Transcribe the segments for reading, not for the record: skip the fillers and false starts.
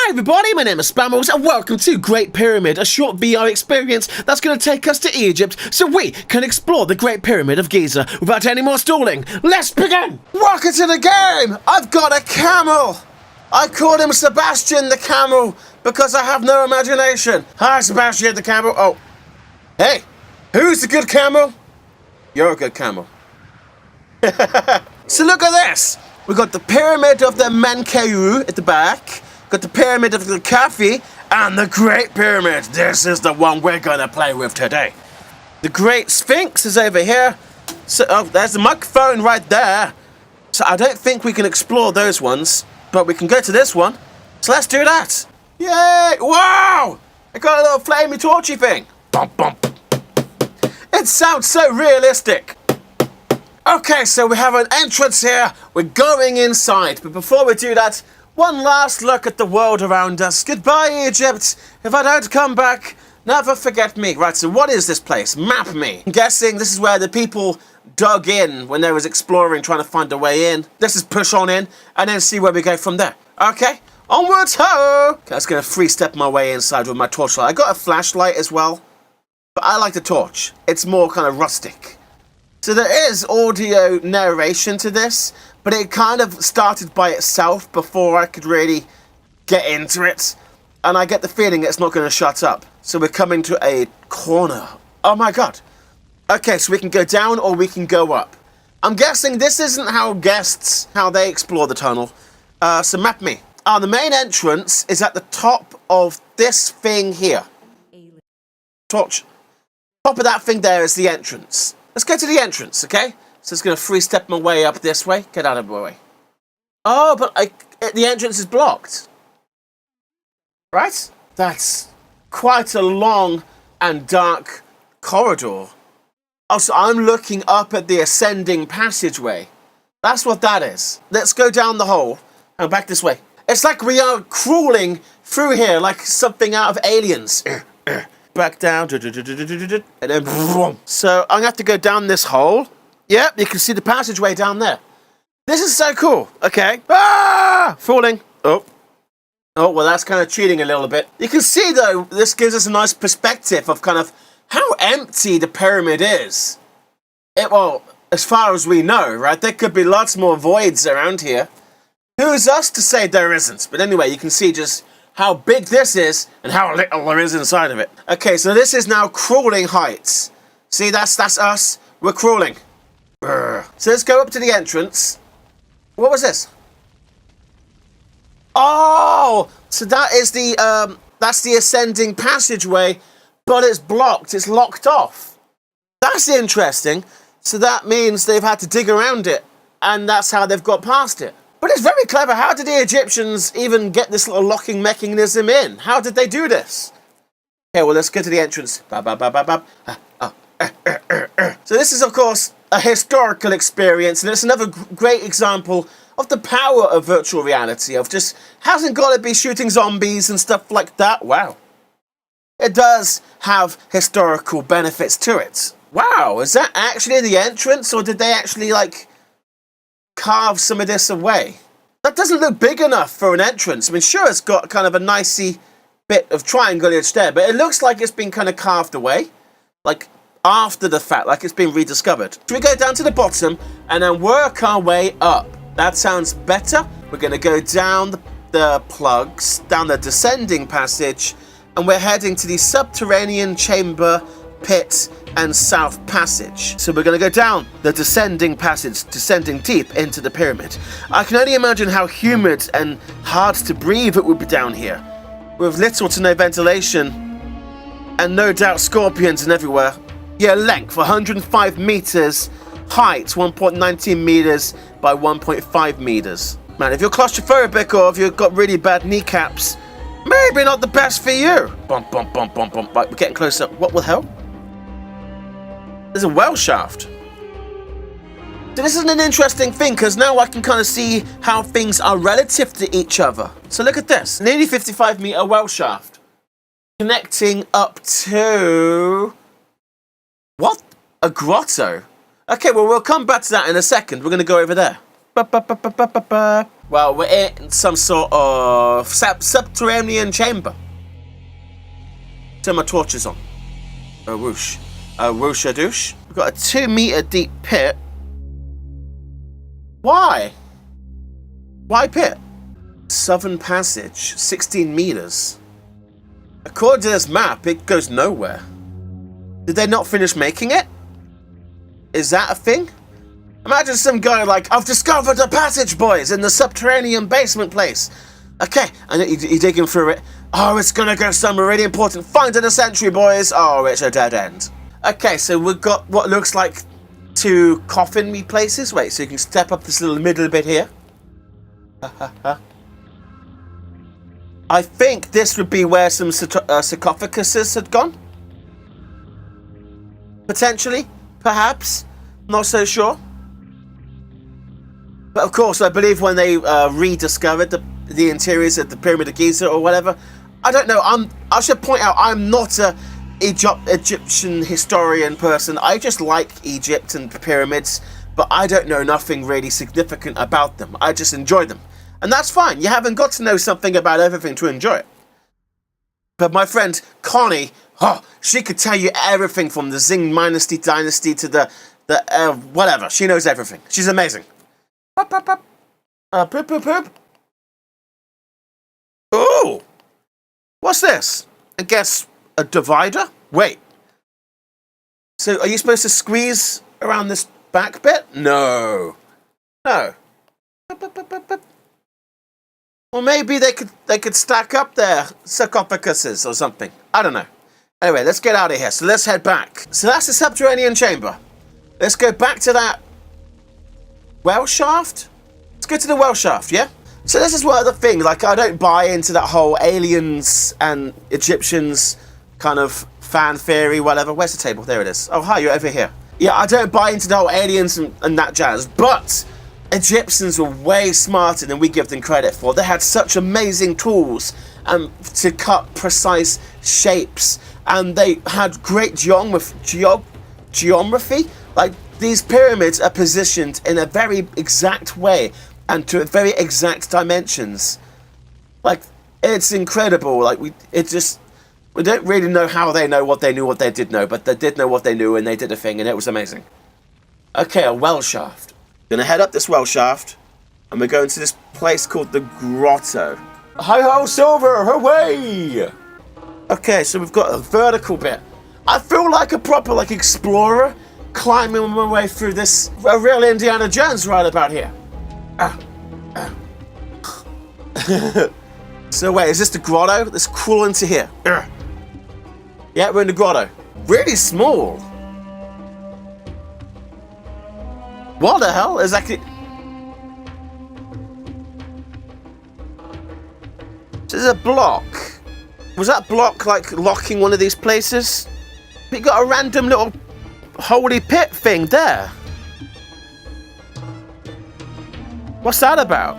Hi everybody, my name is Spammals and welcome to Great Pyramid, a short VR experience that's going to take us to Egypt so we can explore the Great Pyramid of Giza. Without any more stalling, let's begin! Welcome to the game! I've got a camel! I called him Sebastian the camel because I have no imagination. Hi Sebastian the camel. Oh, hey, who's the good camel? You're a good camel. So look at this! We've got the Pyramid of the Menkaure at the back. Got the Pyramid of the Kafi and the Great Pyramid. This is the one we're gonna play with today. The Great Sphinx is over here. So, oh, there's the microphone right there. So I don't think we can explore those ones, but we can go to this one. So let's do that. Yay! Wow! I got a little flamey torchy thing. Bump, bump. It sounds so realistic. Okay, so we have an entrance here. We're going inside, but before we do that, one last look at the world around us. Goodbye, Egypt. If I don't come back, never forget me. Right, so what is this place? Map me. I'm guessing this is where the people dug in when they was exploring, trying to find a way in. Let's just push on in and then see where we go from there. Okay, onwards, ho! Okay, I'm just going to free-step my way inside with my torchlight. I got a flashlight as well, but I like the torch. It's more kind of rustic. So there is audio narration to this, but it kind of started by itself before I could really get into it. And I get the feeling it's not going to shut up. So we're coming to a corner. Oh my god. Okay, so we can go down or we can go up. I'm guessing this isn't how they explore the tunnel. So map me. The main entrance is at the top of this thing here. Torch. Top of that thing there is the entrance. Let's go to the entrance, okay? So it's going to free-step my way up this way. Get out of my way. Oh, but the entrance is blocked. Right? That's quite a long and dark corridor. Oh, so I'm looking up at the ascending passageway. That's what that is. Let's go down the hole and back this way. It's like we are crawling through here like something out of Aliens. Back down, and then boom. So I'm gonna have to go down this hole. Yep, you can see the passageway down there. This is so cool. Okay. Ah! Falling. Oh, well, that's kind of cheating a little bit. You can see, though, this gives us a nice perspective of kind of how empty the pyramid is. Well, as far as we know, right? There could be lots more voids around here. Who's us to say there isn't? But anyway, you can see just how big this is and how little there is inside of it. Okay, so this is now crawling heights. See, that's us. We're crawling. So let's go up to the entrance. What was this? Oh, so that is that's the ascending passageway, but it's blocked. It's locked off. That's interesting. So that means they've had to dig around it, and that's how they've got past it. But it's very clever. How did the Egyptians even get this little locking mechanism in? How did they do this? Okay, well, let's go to the entrance. So this is, of course, a historical experience, and it's another great example of the power of virtual reality, of just, hasn't got to be shooting zombies and stuff like that. Wow. It does have historical benefits to it. Wow, is that actually the entrance, or did they actually, like, carve some of this away? That doesn't look big enough for an entrance. I mean, sure, it's got kind of a nicey bit of triangulage there, but it looks like it's been kind of carved away, like after the fact, like it's been rediscovered. So we go down to the bottom and then work our way up. That sounds better. We're going to go down the plugs, down the descending passage, and we're heading to the subterranean chamber, pit, and south passage. So we're going to go down the descending passage, descending deep into the pyramid. I can only imagine how humid and hard to breathe it would be down here, with little to no ventilation, and no doubt scorpions and everywhere. Yeah, length 105 meters, height 1.19 meters by 1.5 meters. Man, if you're claustrophobic or if you've got really bad kneecaps, maybe not the best for you. Bump, bump, bump, bump, bump. Right, we're getting closer. What the hell? There's a well shaft. So this is an interesting thing, because now I can kind of see how things are relative to each other. So look at this. Nearly 55-meter well shaft. Connecting up to... what? A grotto? Okay, well, we'll come back to that in a second. We're going to go over there. Well, we're in some sort of subterranean chamber. Turn my torches on. A whoosh. A whoosh a douche. We've got a 2-meter deep pit. Why? Why pit? Southern Passage, 16 meters. According to this map, it goes nowhere. Did they not finish making it? Is that a thing? Imagine some guy like, I've discovered a passage, boys, in the subterranean basement place. Okay, and you're digging through it. Oh, it's gonna go somewhere really important. Find of the century, boys. Oh, it's a dead end. Okay, so we've got what looks like 2 coffin-y places. Wait, so you can step up this little middle bit here. I think this would be where some sarcophaguses had gone. Potentially, perhaps. Not so sure. But of course, I believe when they rediscovered the interiors of the Pyramid of Giza or whatever, I don't know. I should point out I'm not a Egyptian historian person. I just like Egypt and the pyramids, but I don't know nothing really significant about them. I just enjoy them, and that's fine. You haven't got to know something about everything to enjoy it. But my friend Conny, she could tell you everything from the Zing dynasty to the whatever. She knows everything. She's amazing. Poop, poop, poop. Ooh! What's this? I guess a divider? Wait. So are you supposed to squeeze around this back bit? No. No. Or maybe they could stack up their sarcophaguses or something. I don't know. Anyway, let's get out of here. So let's head back. So that's the subterranean chamber. Let's go back to that well shaft? Let's go to the well shaft, yeah? So this is one of the things, like, I don't buy into that whole aliens and Egyptians kind of fan theory, whatever. Where's the table? There it is. Oh, hi, you're over here. Yeah, I don't buy into the whole aliens and that jazz, but Egyptians were way smarter than we give them credit for. They had such amazing tools to cut precise shapes, and they had great geometry. Like, these pyramids are positioned in a very exact way and to very exact dimensions. Like, it's incredible. Like, we don't really know how they know what they knew, what they did know, but they did know what they knew, and they did a thing, and it was amazing. Okay, a well shaft. Gonna head up this well shaft, and we're going to this place called the Grotto. Hi-ho, Silver, away! Okay, so we've got a vertical bit. I feel like a proper, like, explorer climbing my way through this. A real Indiana Jones right about here. So wait, is this the grotto? Let's crawl into here. Yeah, we're in the grotto. Really small. What the hell? Is that? There's a block. Was that block like locking one of these places? We got a random little holy pit thing there. What's that about?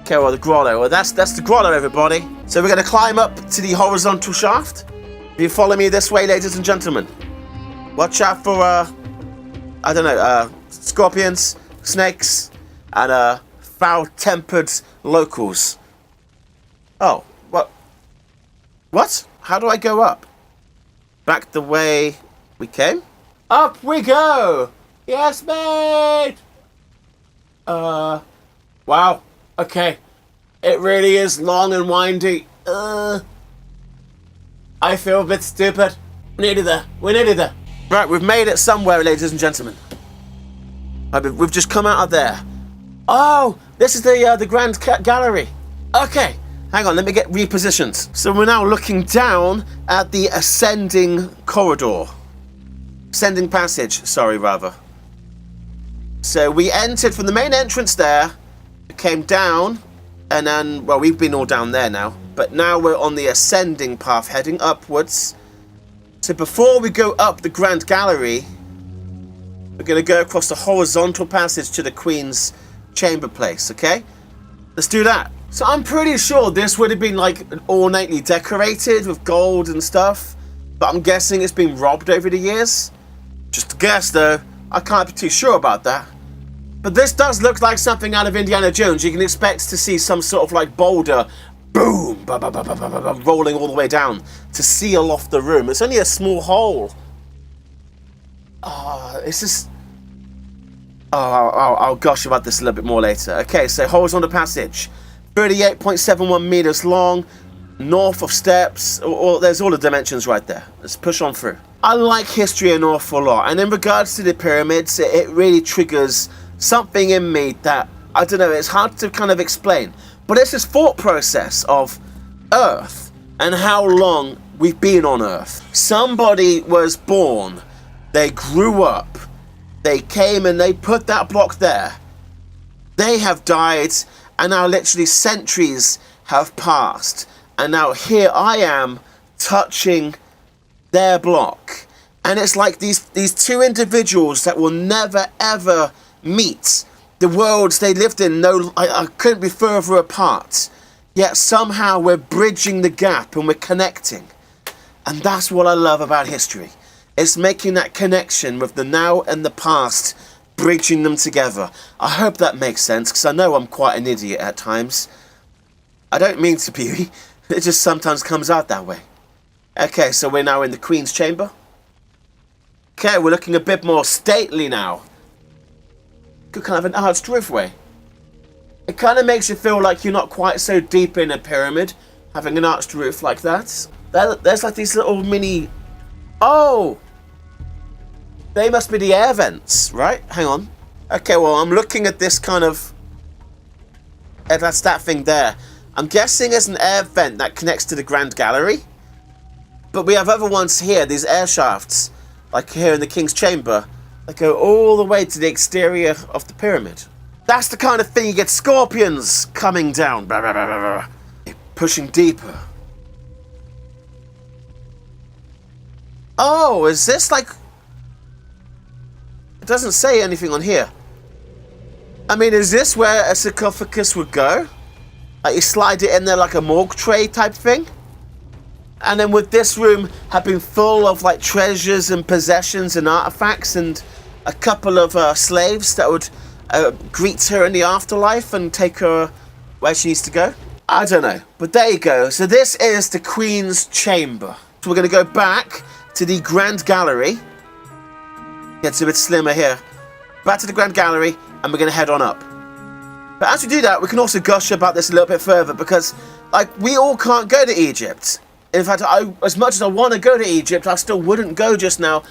Okay, well, the grotto. Well, that's the grotto, everybody. So we're going to climb up to the horizontal shaft. If you follow me this way, ladies and gentlemen. Watch out for, I don't know, scorpions, snakes, and foul-tempered locals. Oh, what? What? How do I go up? Back the way we came? Up we go! Yes, mate! Wow. Okay. It really is long and windy. I feel a bit stupid. We're nearly there. We're nearly there. Right, we've made it somewhere, ladies and gentlemen. We've just come out of there. Oh, this is the Grand Gallery. Okay. Hang on, let me get repositioned. So we're now looking down at the ascending corridor. Ascending passage, sorry, rather. So we entered from the main entrance there, came down, and then, well, we've been all down there now, but now we're on the ascending path, heading upwards. So before we go up the Grand Gallery, we're going to go across the horizontal passage to the Queen's Chamber place, okay? Let's do that. So I'm pretty sure this would have been, like, ornately decorated with gold and stuff, but I'm guessing it's been robbed over the years. Just a guess, though. I can't be too sure about that. But this does look like something out of Indiana Jones. You can expect to see some sort of like boulder, boom, rolling all the way down to seal off the room. It's only a small hole. It's just... I'll gush about this a little bit more later. Okay, so horizontal passage. 38.71 meters long. North of steps. There's all the dimensions right there. Let's push on through. I like history an awful lot. And in regards to the pyramids, it really triggers something in me that, I don't know, it's hard to kind of explain. But it's this thought process of Earth and how long we've been on Earth. Somebody was born. They grew up. They came and they put that block there. They have died, and now literally centuries have passed. And now here I am touching their block. And it's like these two individuals that will never ever meet. The worlds they lived in, I couldn't be further apart. Yet somehow we're bridging the gap and we're connecting. And that's what I love about history. It's making that connection with the now and the past, bridging them together. I hope that makes sense, because I know I'm quite an idiot at times. I don't mean to be, it just sometimes comes out that way. Okay, so we're now in the Queen's Chamber. Okay, we're looking a bit more stately now. Good kind of an arched roofway. It kind of makes you feel like you're not quite so deep in a pyramid, having an arched roof like that. There's like these little mini... Oh! They must be the air vents, right? Hang on. Okay, well, I'm looking at this kind of... That's that thing there. I'm guessing it's an air vent that connects to the Grand Gallery. But we have other ones here, these air shafts, like here in the King's Chamber, that go all the way to the exterior of the pyramid. That's the kind of thing you get scorpions coming down. Blah, blah, blah, blah, blah. Pushing deeper. Oh, is this like... It doesn't say anything on here. I mean, is this where a sarcophagus would go? Like you slide it in there like a morgue tray type thing? And then would this room have been full of like treasures and possessions and artifacts and a couple of slaves that would greet her in the afterlife and take her where she needs to go? I don't know. But there you go. So this is the Queen's Chamber. So we're going to go back to the Grand Gallery. Gets a bit slimmer here. Back to the Grand Gallery, and we're going to head on up. But as we do that, we can also gush about this a little bit further, because like we all can't go to Egypt. In fact, as much as I want to go to Egypt, I still wouldn't go just now,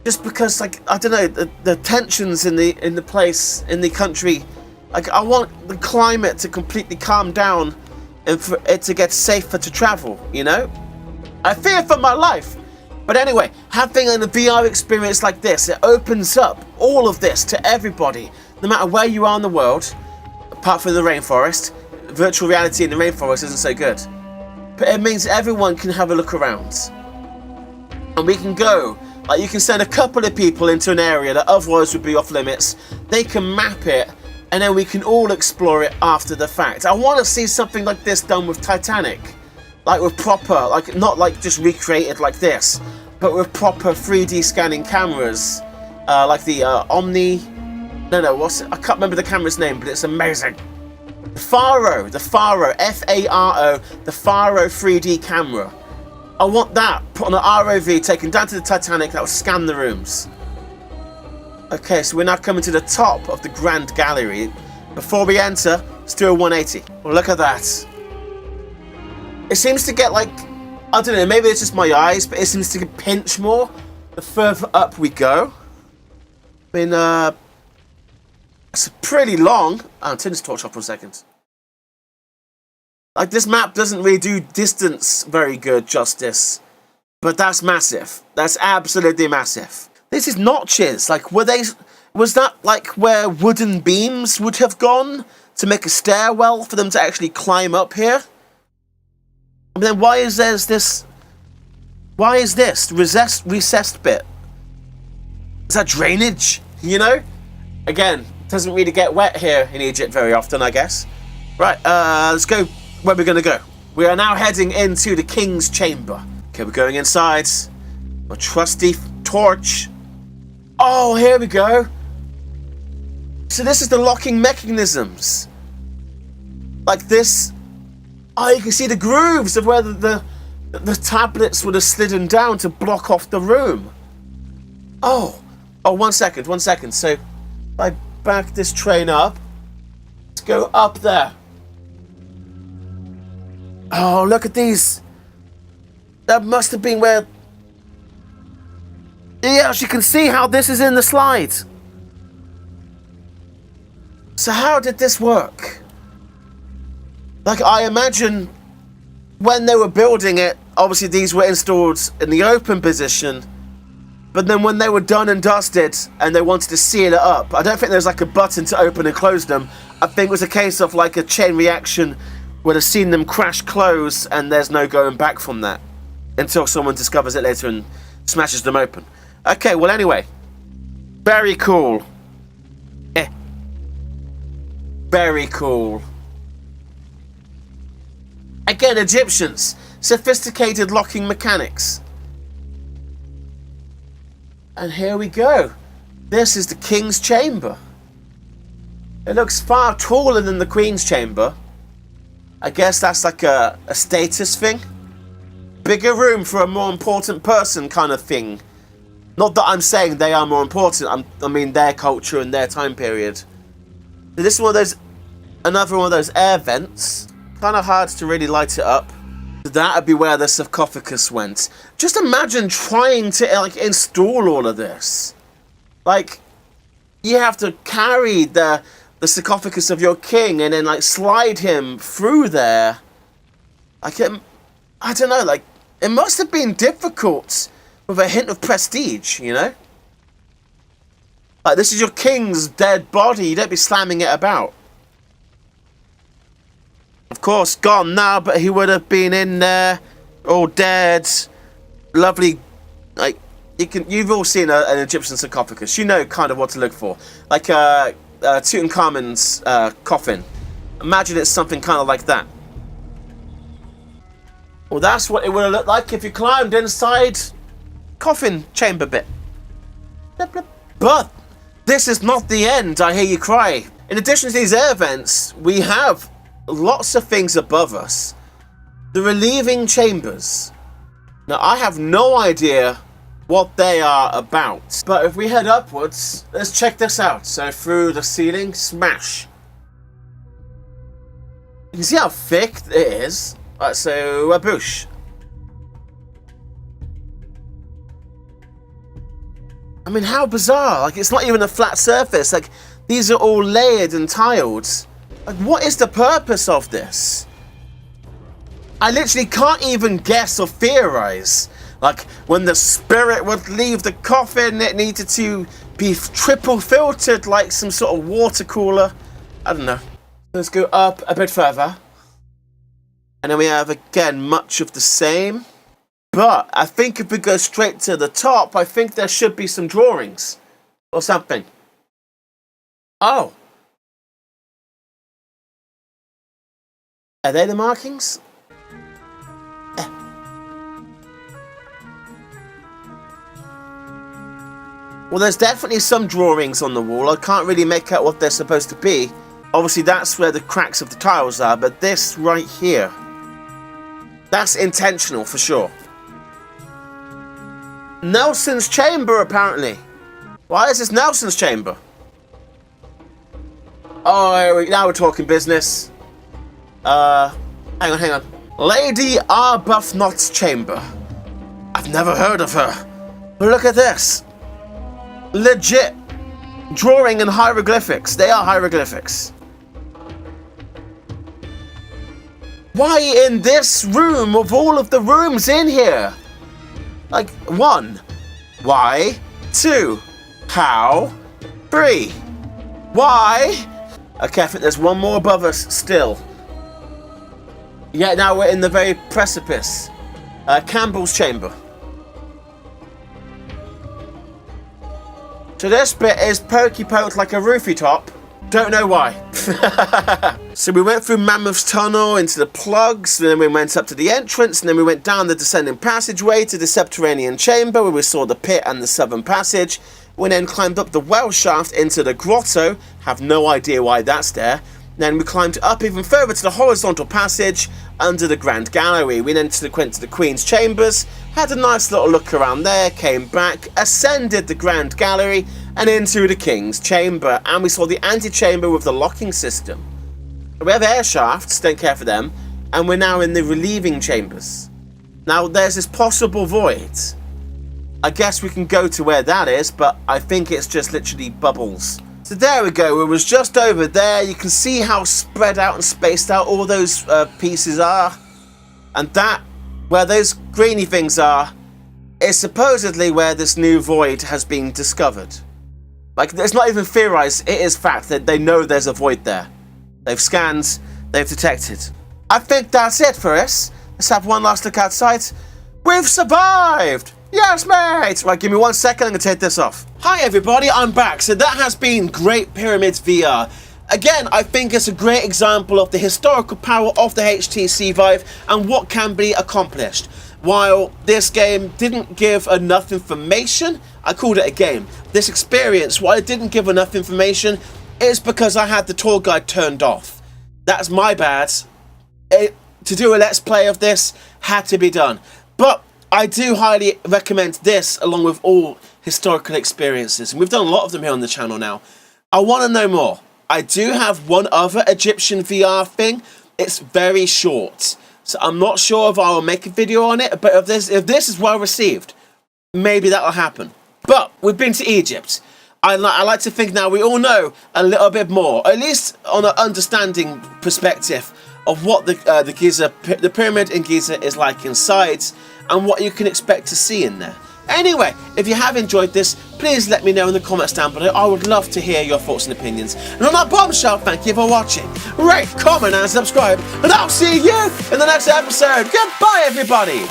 just because, like, I don't know, the tensions in the place, in the country. Like, I want the climate to completely calm down and for it to get safer to travel, you know? I fear for my life. But anyway, having a VR experience like this, it opens up all of this to everybody, no matter where you are in the world, apart from the rainforest. Virtual reality in the rainforest isn't so good. But it means everyone can have a look around. And we can go, like you can send a couple of people into an area that otherwise would be off limits. They can map it, and then we can all explore it after the fact. I want to see something like this done with Titanic. Like with proper, like not like just recreated like this, but with proper 3D scanning cameras. Like the Omni... No, what's it? I can't remember the camera's name, but it's amazing. The Faro, F-A-R-O, the Faro 3D camera. I want that put on an ROV taken down to the Titanic that will scan the rooms. Okay, so we're now coming to the top of the Grand Gallery. Before we enter, let's do a 180. Well, look at that. It seems to get like, I don't know, maybe it's just my eyes, but it seems to pinch more the further up we go. I mean, it's pretty long. I'll turn this torch off for a second. Like, this map doesn't really do distance very good justice. But that's massive. That's absolutely massive. This is notches. Like, was that like where wooden beams would have gone to make a stairwell for them to actually climb up here? And then why is there this? Why is this recessed bit? Is that drainage? You know? Again, doesn't really get wet here in Egypt very often, I guess. Right, let's go where we're gonna go. We are now heading into the King's Chamber. Okay, we're going inside. My trusty torch. Oh, here we go. So this is the locking mechanisms. Like this. Oh, you can see the grooves of where the tablets would have slidden down to block off the room. Oh, 1 second. So if I back this train up, let's go up there. Oh, look at these. That must have been where... Yes, you can see how this is in the slide. So how did this work? Like, I imagine when they were building it, obviously these were installed in the open position. But then when they were done and dusted and they wanted to seal it up, I don't think there's like a button to open and close them. I think it was a case of like a chain reaction would have seen them crash close and there's no going back from that until someone discovers it later and smashes them open. Okay, well anyway. Very cool. Very cool. Again, Egyptians. Sophisticated locking mechanics. And here we go. This is the King's Chamber. It looks far taller than the Queen's Chamber. I guess that's like a status thing. Bigger room for a more important person kind of thing. Not that I'm saying they are more important. I mean their culture and their time period. This is one of those, another one of those air vents. Kind of hard to really light it up. That would be where the sarcophagus went. Just imagine trying to like install all of this. Like, you have to carry the sarcophagus of your king and then like slide him through there. Like, I don't know, like, it must have been difficult with a hint of prestige, you know? Like, this is your king's dead body, you don't be slamming it about. Of course, gone now, but he would have been in there, all dead. Lovely, like, you've all seen an Egyptian sarcophagus. You know kind of what to look for. Like Tutankhamun's coffin. Imagine it's something kind of like that. Well, that's what it would have looked like if you climbed inside coffin chamber bit. But this is not the end, I hear you cry. In addition to these air vents, we have lots of things above us. The relieving chambers. Now, I have no idea what they are about. But if we head upwards, let's check this out. So through the ceiling, smash. You can see how thick it is. Alright, so a boosh. I mean, how bizarre. Like, it's not even a flat surface. Like, these are all layered and tiled. Like, what is the purpose of this? I literally can't even guess or theorize. Like, when the spirit would leave the coffin, it needed to be triple filtered like some sort of water cooler. I don't know. Let's go up a bit further. And then we have, again, much of the same. But I think if we go straight to the top, I think there should be some drawings. Or something. Oh. Are they the markings? Well, there's definitely some drawings on the wall. I can't really make out what they're supposed to be. Obviously, that's where the cracks of the tiles are, but this right here, that's intentional for sure. Nelson's chamber, apparently. Why is this Nelson's chamber? Oh, now we're talking business. Hang on. Lady Arbuthnot's chamber. I've never heard of her. But look at this. Legit. Drawing in hieroglyphics. They are hieroglyphics. Why in this room of all of the rooms in here? Like, 1. Why? 2. How? 3. Why? Okay, I think there's one more above us still. Yeah, now we're in the very precipice. Campbell's chamber. So this bit is pokey-poked like a roofie top. Don't know why. So we went through Mammoth's tunnel into the plugs, and then we went up to the entrance, and then we went down the descending passageway to the subterranean chamber where we saw the pit and the southern passage. We then climbed up the well shaft into the grotto, have no idea why that's there. Then we climbed up even further to the horizontal passage under the Grand Gallery. We then went to the Queen's Chambers, had a nice little look around there, came back, ascended the Grand Gallery and into the King's Chamber, and we saw the antechamber with the locking system. We have air shafts, don't care for them, and we're now in the relieving chambers. Now there's this possible void. I guess we can go to where that is, but I think it's just literally bubbles. So there we go, it was just over there. You can see how spread out and spaced out all those pieces are. And that, where those greeny things are, is supposedly where this new void has been discovered. Like, it's not even theorized, it is fact that they know there's a void there. They've scanned, they've detected. I think that's it for us. Let's have one last look outside. We've survived! Yes, mate! Right, give me 1 second, I'm going to take this off. Hi, everybody, I'm back. So that has been Great Pyramids VR. Again, I think it's a great example of the historical power of the HTC Vive and what can be accomplished. While this game didn't give enough information, I called it a game. This experience, while it didn't give enough information, is because I had the tour guide turned off. That's my bad. To do a let's play of this had to be done. But I do highly recommend this along with all historical experiences. And we've done a lot of them here on the channel now. I want to know more. I do have one other Egyptian VR thing. It's very short. So I'm not sure if I'll make a video on it. But if this is well received, maybe that'll happen. But we've been to Egypt. I like to think now we all know a little bit more. At least on an understanding perspective of what the pyramid in Giza is like inside and what you can expect to see in there. Anyway, if you have enjoyed this, please let me know in the comments down below. I would love to hear your thoughts and opinions. And on that bombshell, thank you for watching. Rate, comment and subscribe, and I'll see you in the next episode. Goodbye, everybody.